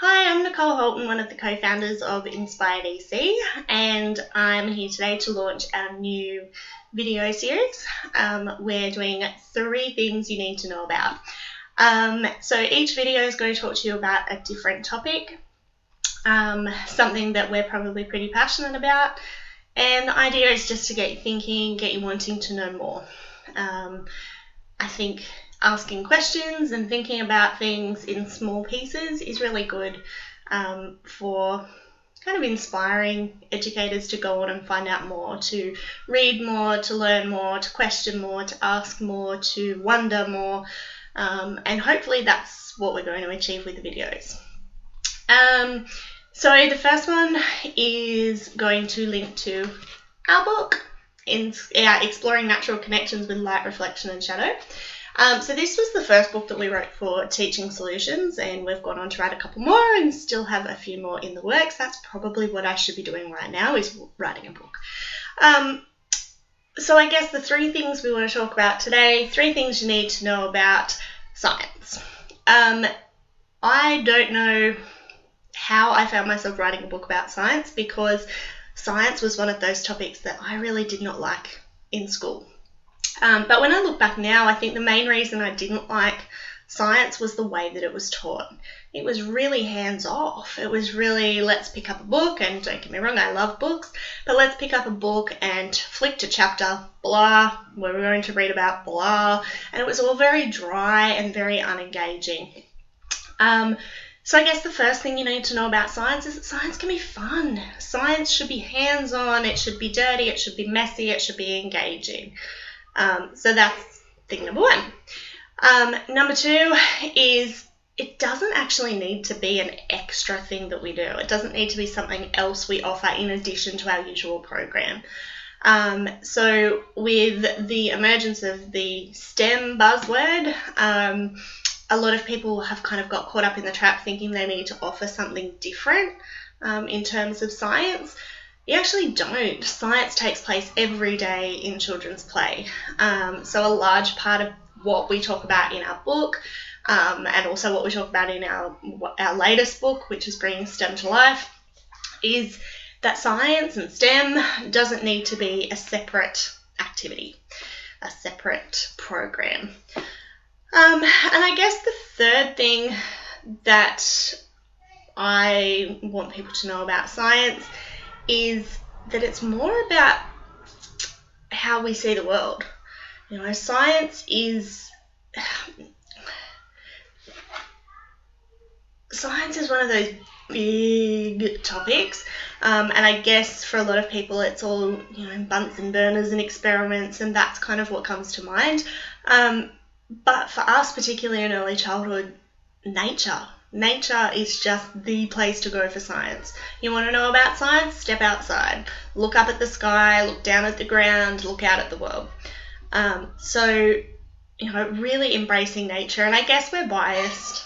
Hi, I'm Nicole Holton, one of the co-founders of Inspired EC, and I'm here today to launch our new video series. We're doing 3 things you need to know about. So each video is going to talk to you about a different topic, something that we're probably pretty passionate about, and the idea is just to get you thinking, get you wanting to know more. I think asking questions and thinking about things in small pieces is really good for kind of inspiring educators to go on and find out more, to read more, to learn more, to question more, to ask more, to wonder more, and hopefully that's what we're going to achieve with the videos. So the first one is going to link to our book, Exploring Natural Connections with Light, Reflection and Shadow. So this was the first book that we wrote for Teaching Solutions, and we've gone on to write a couple more and still have a few more in the works. That's probably what I should be doing right now, is writing a book. So I guess the 3 things we want to talk about today, 3 things you need to know about science. I don't know how I found myself writing a book about science, because science was one of those topics that I really did not like in school. But when I look back now, I think the main reason I didn't like science was the way that it was taught. It was really hands-off. It was really, let's pick up a book, and don't get me wrong, I love books, but let's pick up a book and flick to chapter, blah, where we're going to read about blah, and it was all very dry and very unengaging. So I guess the first thing you need to know about science is that science can be fun. Science should be hands-on, it should be dirty, it should be messy, it should be engaging. So that's thing number 1. Number 2 is it doesn't actually need to be an extra thing that we do. It doesn't need to be something else we offer in addition to our usual program. So with the emergence of the STEM buzzword, a lot of people have kind of got caught up in the trap thinking they need to offer something different in terms of science. You actually don't. Science takes place every day in children's play. So a large part of what we talk about in our book, and also what we talk about in our latest book, which is Bringing STEM to Life, is that science and STEM doesn't need to be a separate activity, a separate program. And I guess the 3rd thing that I want people to know about science is that it's more about how we see the world. You know, science is one of those big topics, and I guess for a lot of people it's all, you know, Bunsen burners and experiments, and that's kind of what comes to mind. But for us, particularly in early childhood, Nature is just the place to go for science. You want to know about science? Step outside. Look up at the sky, look down at the ground, look out at the world. So, you know, really embracing nature. And I guess we're biased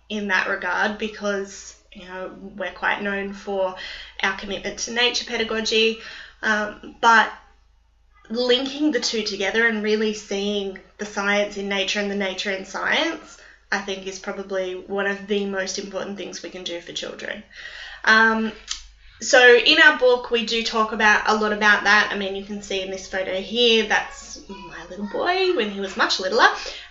in that regard because, you know, we're quite known for our commitment to nature pedagogy. But linking the 2 together and really seeing the science in nature and the nature in science, I think, is probably one of the most important things we can do for children. So in our book, we do talk about a lot about that. I mean, you can see in this photo here, that's my little boy when he was much littler,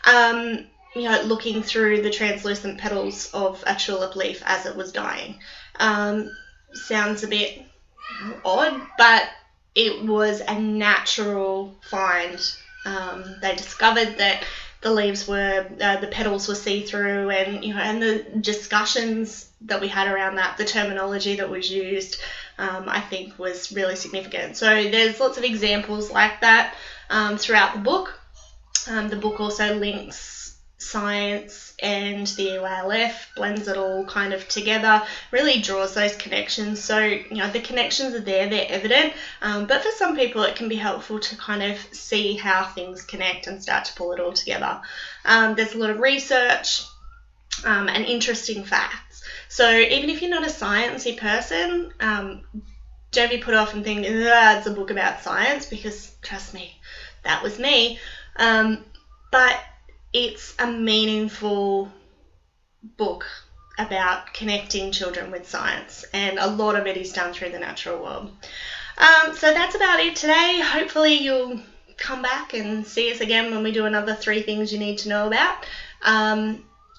you know, looking through the translucent petals of a tulip leaf as it was dying. Sounds a bit odd, but it was a natural find. They discovered that the leaves were, the petals were see-through, and, you know, and the discussions that we had around that, the terminology that was used, I think was really significant. So there's lots of examples like that throughout the book. The book also links science and the EYLF, blends it all kind of together, really draws those connections. So, you know, the connections are there, they're evident, but for some people it can be helpful to kind of see how things connect and start to pull it all together. There's a lot of research and interesting facts. So even if you're not a sciencey person, don't be put off and think, it's a book about science, because trust me, that was me. But it's a meaningful book about connecting children with science, and a lot of it is done through the natural world. So that's about it today. Hopefully you'll come back and see us again when we do another 3 things you need to know about.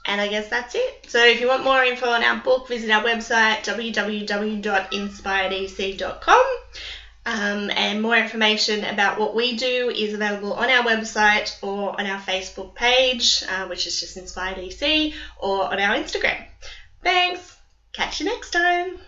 And I guess that's it. So if you want more info on our book, visit our website, www.inspiredec.com. And more information about what we do is available on our website or on our Facebook page, which is just Inspired EC, or on our Instagram. Thanks. Catch you next time.